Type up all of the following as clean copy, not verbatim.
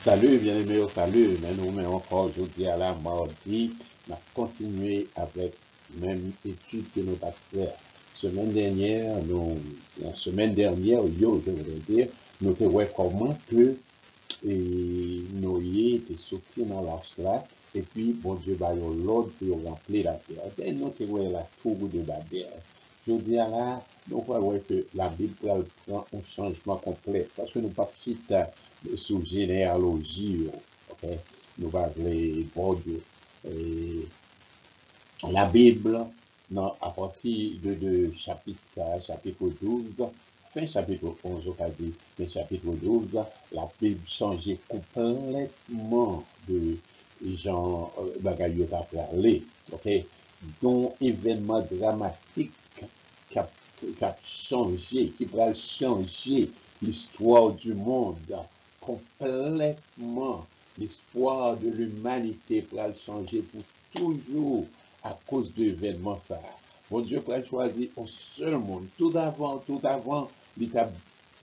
Salut, bien-aimé au salut. Mais nous, mais encore aujourd'hui à la mardi, on a continué avec même étude que nous avons fait. La semaine dernière, je voudrais dire, nous avons vu comment que Noé était sorti dans l'arche là, et puis, bon Dieu, bah, l'ordre pour remplir la terre. Et nous avons vu la tour de Babel. Je dis là, nous voyons que la Bible prend un changement complet, parce que nous ne pas sous généalogie, ok? Nous parlons de la Bible, non, à partir de chapitre 12, fin chapitre 11, on va dire, mais chapitre 12, la Bible changeait complètement de genre, bagaille à parler, ok? Dont événement dramatique qui a changé, qui va changer l'histoire du monde complètement. L'histoire de l'humanité va changer pour toujours à cause de l'événement ça. Bon Dieu va choisir un seul monde. Tout avant, il a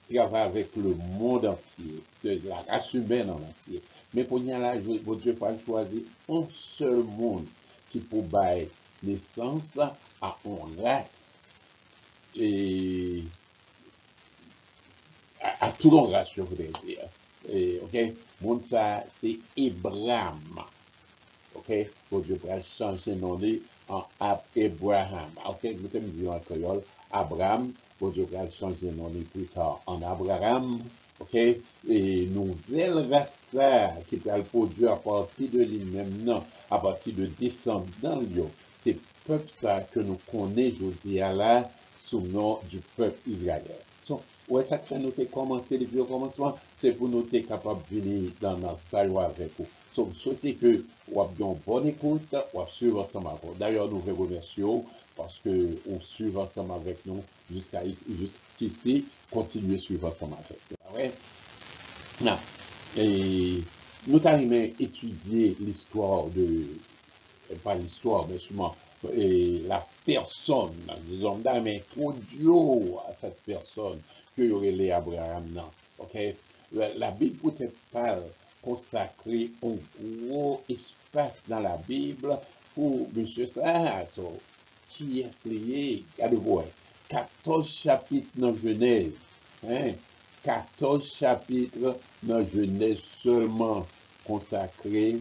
travaillé avec le monde entier, la race humaine en entier. Mais pour y aller, bon Dieu va choisir un seul monde qui peut bailler naissance à une race et à tout le race, je voudrais dire. Ok, monde ça, c'est Abraham. Ok, bon Dieu va changer nom en Abraham. Ok, vous me dire en créole, Abraham, bon Dieu va changer nom plus tard en Abraham. Ok, et nouvelle race qui va le produire à partir de lui-même, non, à partir de descendants, c'est peuple ça que nous connaissons aujourd'hui là sous le nom du peuple israélien. So, ouais, ça fait nous commencer depuis le commencement, c'est pour nous être capable de venir dans ça avec vous. So, souhaitez que vous ayez une bonne écoute, vous suivre ensemble avec nous. D'ailleurs, nous vous remercions parce que vous suivez ensemble avec nous jusqu'ici. Continuez à suivre ensemble avec nous. Ouais? Non. Et nous avons étudié l'histoire de, pas l'histoire, mais sûrement la personne, disons, mais introduit à cette personne que y aurait les Abraham. Non. Ok? La Bible peut-être pas consacrer un gros espace dans la Bible pour M. Sahasso, qui est lié, regardez-vous, 14 chapitres dans Genèse, hein? 14 chapitres dans Genèse seulement consacrés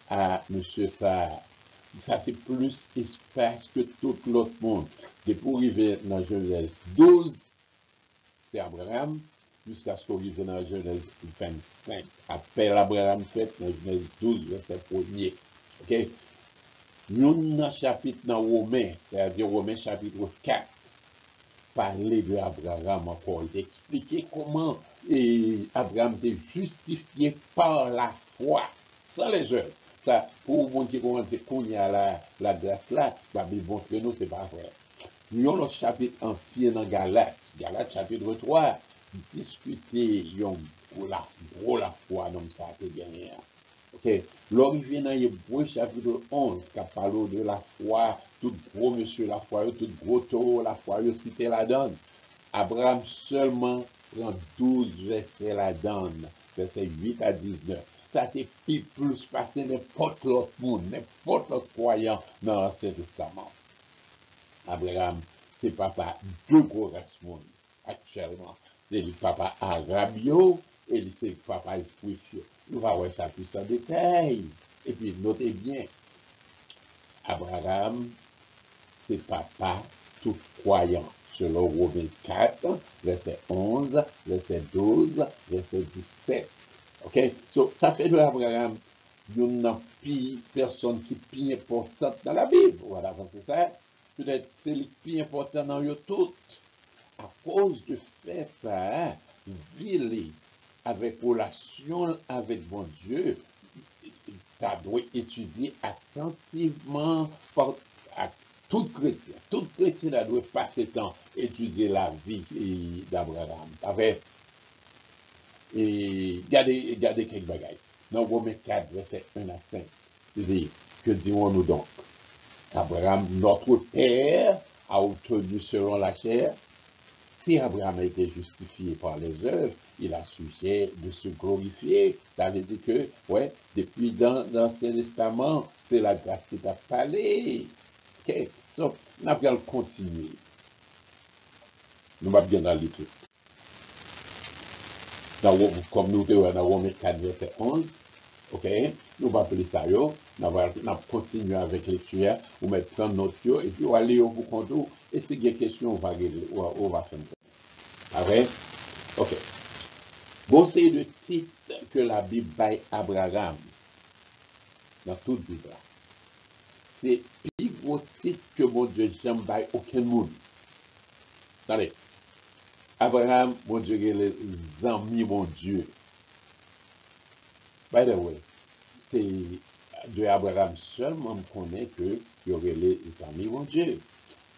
à M. Sahar. Ça, c'est plus espace que tout l'autre monde. Et pour arriver dans Genèse 12, c'est Abraham, jusqu'à ce qu'on arrive dans Genèse 25. Appel Abraham fait dans Genèse 12, verset 1er. Ok? Nous, dans chapitre dans Romains, c'est-à-dire Romains chapitre 4, parler de Abraham encore, expliquer comment Abraham était justifié par la foi, sans les œuvres. Ça, pour vous qui commence qu'on y a la grâce là, la Bible montre nous, c'est pas vrai. Nous avons le chapitre entier dans Galates, Galates chapitre 3, discuter la foi, donc ça a été gagné. Ok, l'origine dans Hébreu chapitre 11, qui parle de la foi, tout gros monsieur la foi, tout gros taureau la foi, cité la donne. Abraham seulement prend 12 versets la donne, versets 8 à 19. Ça, c'est plus passé n'importe l'autre monde, n'importe l'autre croyant dans l'Ancien Testament. Abraham, c'est papa deux gros races monde actuellement. C'est le papa arabio et c'est papa juifio. Nous allons voir ça plus en détail. Et puis, notez bien, Abraham, c'est papa tout croyant. Selon Romains 4, verset 11, verset 12, verset 17. OK? So, ça fait de Abraham une personne qui est plus importante dans la Bible. Voilà, c'est ça. Peut-être c'est le plus important dans eux toutes. À cause de faire ça, vivre avec relation avec bon Dieu, tu dois étudier attentivement à tout chrétien. Tout chrétien doit passer temps étudier la vie d'Abraham. Et regardez quelques bagailles. Dans Romains 4, verset 1 à 5, il dit, que dirons-nous donc? Abraham, notre père, a obtenu selon la chair. Si Abraham a été justifié par les œuvres, il a sujet de se glorifier. Ça veut dire que, ouais, depuis dans l'Ancien Testament, c'est la grâce qui t'a parlé. OK? Donc, on va bien continuer. Nous va bien aller tout. Comme nous avons dans Romains 4, verset 11, OK? Nous va appeler ça, nous va continuer avec lecture, on va prendre notre yo, et puis on va aller au bout compte, et si il y a des questions, on va régler, on va faire. Après, OK. Bon, c'est le titre que la Bible baille Abraham, dans toute Bible. C'est le plus gros titre que mon Dieu jamais baille aucun monde. Attendez. Abraham, mon Dieu, les amis, mon Dieu. By the way, c'est de Abraham seulement qu'on connaît que il y aurait les amis, mon Dieu.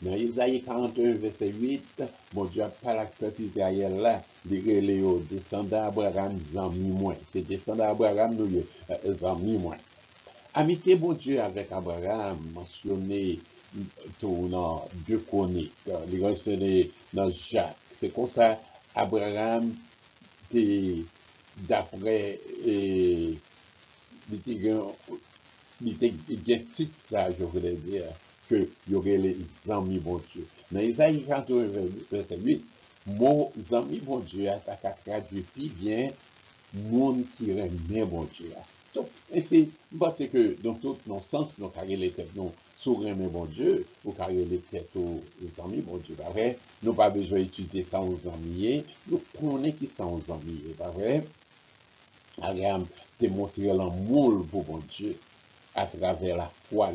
Dans Isaïe 41, verset 8, mon Dieu a parlé avec le peuple Israël là, les descendants d'Abraham, amis moins. C'est descendants d'Abraham, nous, les amis moins. Amitié, mon Dieu, avec Abraham, mentionné dans 2 Chroniques, les mentionné dans Jacques. C'est comme ça, Abraham, d'après, il était titre ça, je voulais dire, que il y aurait les amis, mon Dieu. Dans Isaïe 41, verset 8, mon ami, mon Dieu, a traduit plus bien, monde qui remet, mon Dieu. Et c'est parce que dans tout nos sens, nous carrons les têtes, nous sourire, mon Dieu, nous carrons les têtes aux amis, mon Dieu, pas vrai? Nous pas besoin d'étudier ça aux amis, nous connaissons qui sont aux amis, pas vrai? Abraham te montré l'amour pour mon Dieu à travers la foi.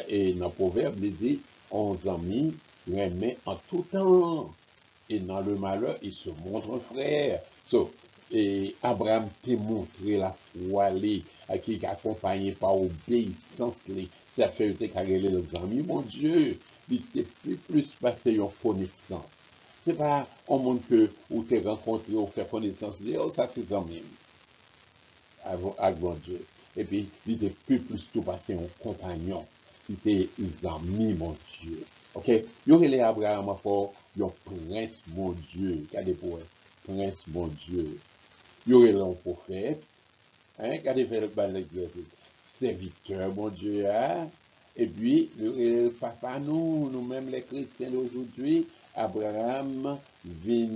Et dans le proverbe, il dit, 11 amis remet en tout temps. Et dans le malheur, il se montre frère. So, et Abraham t'a montré la foi, qui est accompagné par obéissance. Ça fait que les amis, mon Dieu, il était plus passé en connaissance. C'est pas un monde que où tu rencontré, ou fait connaissance, oh, ça c'est amis. Avec mon Dieu. Et puis, il était plus tout passé en compagnon. Il était amis, mon Dieu. OK? Il y aurait les Abraham encore, il y a prince, mon Dieu. Regardez pour prince, mon Dieu. Il y aurait l'homme prophète. Hein? Regardez le serviteur, mon Dieu. Hein? Et puis, le papa, nous-mêmes les chrétiens d'aujourd'hui, Abraham vient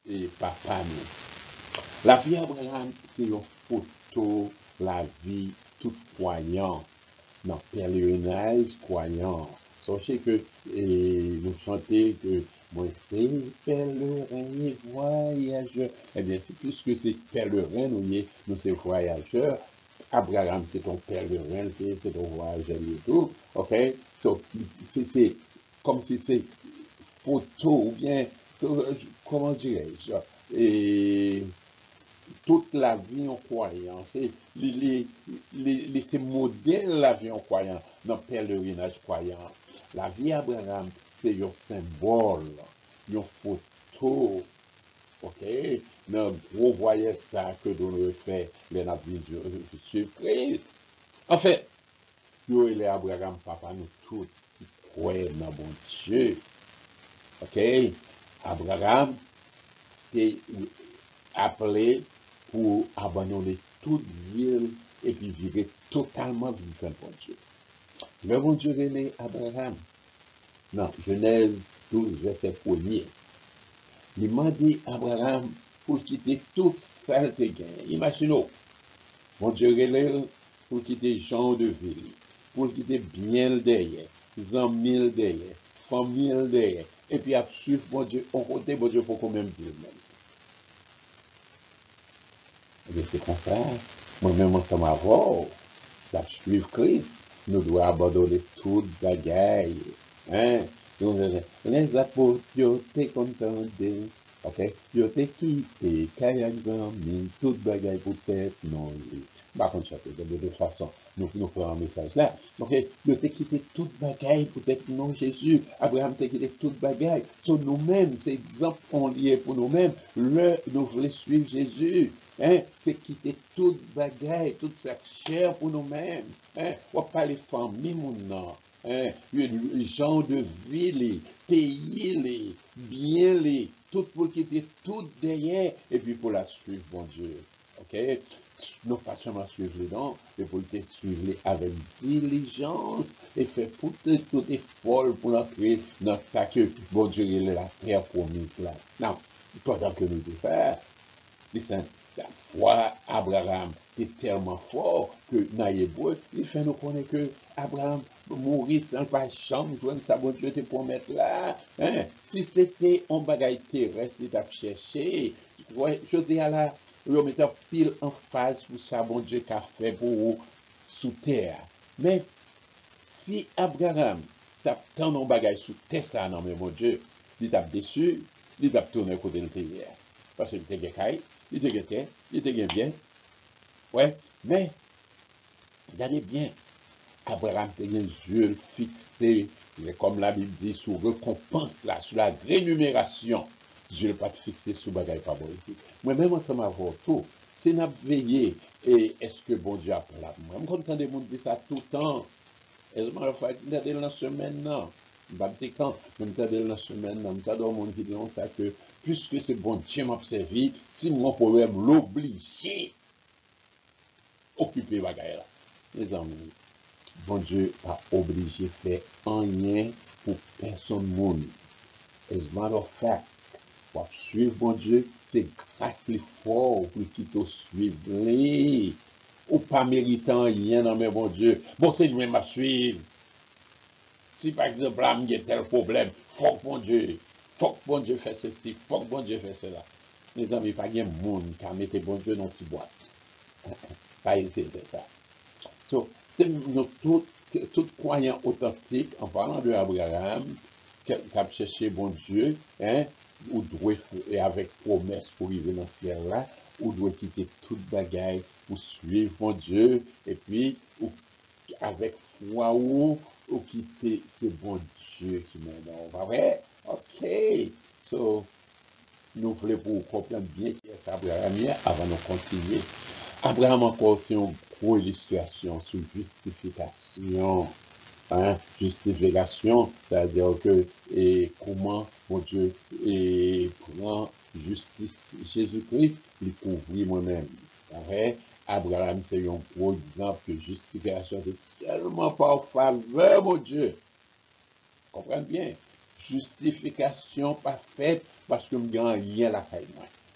et papa nous. La vie d'Abraham, c'est une photo, la vie tout croyant, dans pèlerinage croyant. Sachez que nous chantons que moi c'est pèlerin et voyageur. Eh bien, c'est plus que c'est pèlerin, nous c'est voyageurs. Abraham, c'est ton pèlerin, c'est ton voyageur et tout. OK? So, c'est comme si c'est photo ou bien, comment dirais-je? Et toute la vie en croyant, c'est modèle la vie en croyant, dans le pèlerinage croyant. La vie d'Abraham, c'est un symbole, une photo, ok? Nous voyez ça que nous fait les navires de Christ. En fait, nous et Abraham, papa, nous tous qui croyons dans mon Dieu. Ok? Abraham est appelé pour abandonner toute ville et puis vivre totalement vivant pour Dieu. Le bon Dieu est Abraham. Non, Genèse 12, verset 1er. Il m'a dit Abraham pour quitter toute saleté gain. Imaginez, mon Dieu est pour quitter gens de ville, pour quitter bien derrière, amis derrière, famille derrière, et puis à suivre mon Dieu, on côté mon Dieu pour qu'on même dire même. Et c'est comme ça, moi-même, ensemble avant, à suivre Christ, nous devons abandonner toute bagaille. Hein? Les apôtres, ils étaient contents de, ok? Ils étaient quittés, kayak zami, toute bagaille pour tête, non. Par contre, de toute façon, nous ferons un message là. Ok? Ils étaient quittés toute bagaille pour tête, non, Jésus. Abraham t'a quitté toute bagaille. Sur nous-mêmes, c'est exemple qu'on lié pour nous-mêmes. Nous voulons suivre Jésus. Hein? C'est quitter toute bagaille, toute sa chair pour nous-mêmes. Hein? On pas les familles, mon nom. Hein? Les gens de vie, les pays, les biens, les tout pour quitter tout derrière, et puis pour la suivre, bon Dieu. OK? Non pas seulement suivre les dons, mais pour te suivre avec diligence et faire tout effort pour l'entrer dans ça que bon Dieu est la terre promise là. Non, pendant que nous disons ça, listen, la foi Abraham est tellement fort que dans l'hébreu, il fait nous connaître que Abraham mourit sans pas chambre, joindre sa bon Dieu te promettre là. Hein? Si c'était un bagage terrestre, il t'a cherché. Je dis à la, je mets pile en face pour ça, bon Dieu qu'a fait pour vous sous terre. Mais si Abraham t'a tant un bagage sous terre, ça, non, mais mon Dieu, il t'a déçu, il t'a tourné côté de terre. Parce qu'il était caille, il était terre, il était bien. Ouais, mais regardez bien, Abraham a les yeux fixés, comme la Bible dit, sur récompense là, sur la rémunération. Je ne pas fixé sur bagaille pas bon ici. Moi-même, ensemble avec tout, c'est n'a veillé, et est-ce que bon Dieu a pour la moi. Je content de vous dire ça tout le temps. Et je m'en fais dans la semaine, non. Je ne sais pas quand, je me dans la semaine, je me dans le monde qui dit ça que, puisque c'est bon Dieu m'a servi, si mon problème l'obliger, occuper bagaille là. Les amis, bon Dieu a obligé de faire rien pour personne monde. As a matter of fact, pour suivre bon Dieu, c'est grâce l'effort pour qu'il te suive. Ou pas méritant rien dans mes bon Dieu. Bon, c'est lui-même à suivre. Si par exemple, là, il y a tel problème, faut que bon Dieu fait ceci, faut que bon Dieu fait cela. Les amis, pas de monde qui a mis bon Dieu dans une petite boîte. Pas essayer de faire ça. So, c'est tout croyant authentique, en parlant de Abraham, qui a cherché bon Dieu, hein, ou doit, et avec promesse pour arriver dans ce ciel-là, ou doit quitter toute bagaille pour suivre mon Dieu, et puis, ou, avec foi ou quitter ce bon Dieu qui mène. Pas vrai? OK. So, nous voulons pour comprendre bien qui est Abraham avant de continuer. Abraham encore, c'est une grosse illustration sur justification. Hein, justification, c'est-à-dire que et comment mon Dieu et prend justice Jésus-Christ, il couvrit moi-même. Vrai? Abraham, c'est un gros exemple de justification, c'est seulement par faveur, mon Dieu. Comprenez bien? Justification pas faite parce que je gagne rien la caille.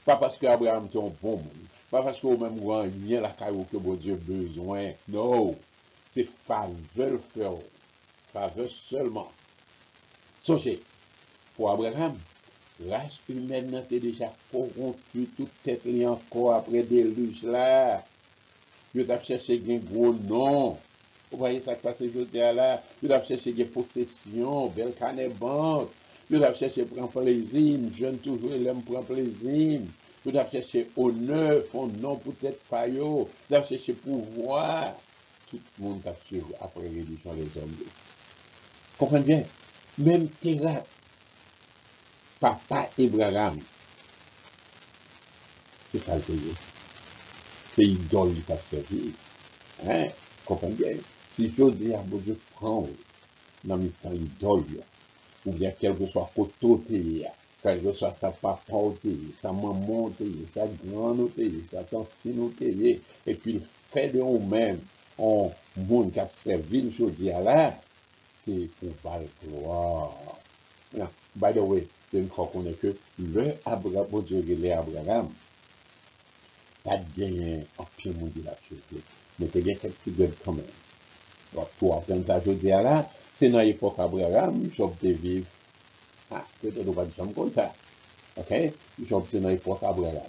Pas parce que Abraham est un bon monde. Pas parce que même gagne rien la caille que mon Dieu a besoin. Non. C'est faveur faire. Faveur seulement. Songez, pour Abraham, la race humaine était déjà corrompue, toute tête li encore après déluge là. Il a cherché un gros nom. Vous voyez ça qui passe aujourd'hui là. Il a cherché des possessions, belle canne banque. Il a cherché prendre plaisir, jeune toujours il aime prendre plaisir. Il a cherché honneur, son nom peut-être pas yo. Il a cherché pouvoir. Tout le monde a suivi après l'édition des hommes. Comprenez bien? Même Terra, papa Abraham, c'est ça le pays. C'est idole qui t'a servi. Hein? Comprenez bien? Si je dis à bon Dieu, prends dans mes temps idole, ou bien quel que soit côté, quel que soit sa papa, sa maman, sa grande, sa tantine, et puis le fait de nous-mêmes, on monde qui a servi, je dis à là, c'est pour pas le gloire. By the way, il faut qu'on ait que le Abraham, bon Dieu, les Abraham, pas gagné en pire monde de la chose. Mais il y a quelques petits gueules quand même. Donc, pour apprendre ça, je dis là, c'est dans l'époque Abraham, Job de vivre. Ah, peut-être on va dire comme ça. OK? Job, c'est dans l'époque Abraham.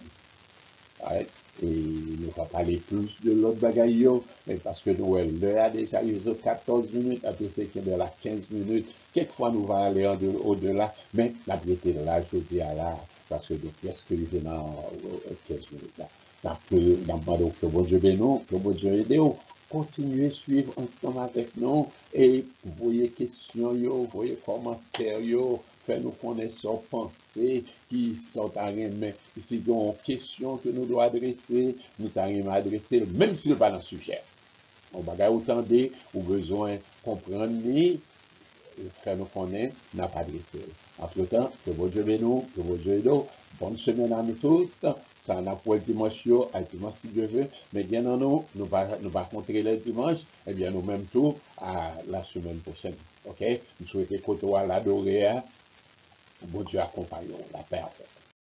Right? Et nous va parler plus de l'autre bagaille, mais parce que nous, l'heure a déjà eu 14 minutes, après c'est qu'il y a 15 minutes. Quelquefois, nous allons aller au-delà, mais la vérité là, je dis à là, parce que qu'est-ce que je dans 15 minutes là. Donc, que bon Dieu bénisse, que bon Dieu aide nous. Continuez à suivre ensemble avec nous et voyez questions, voyez commentaires, faites-nous connaître nos pensées qui sont à remettre. Si il y a une question que nous devons adresser, nous devons adresser, même si ce n'est pas dans le sujet. On va autant ou besoin de comprendre faire nous connaître, n'a pas adressé. Entre-temps, que vos Dieu bénisse, que vos Dieu aide. Bonne semaine à nous toutes. Ça n'a pas dimanche, à dimanche si Dieu veut. Mais bien en nous, nous va rencontrer le dimanche. Eh bien, nous même tout à la semaine prochaine. OK? Nous souhaitons que toi l'adorer. Bon Dieu accompagne la paix.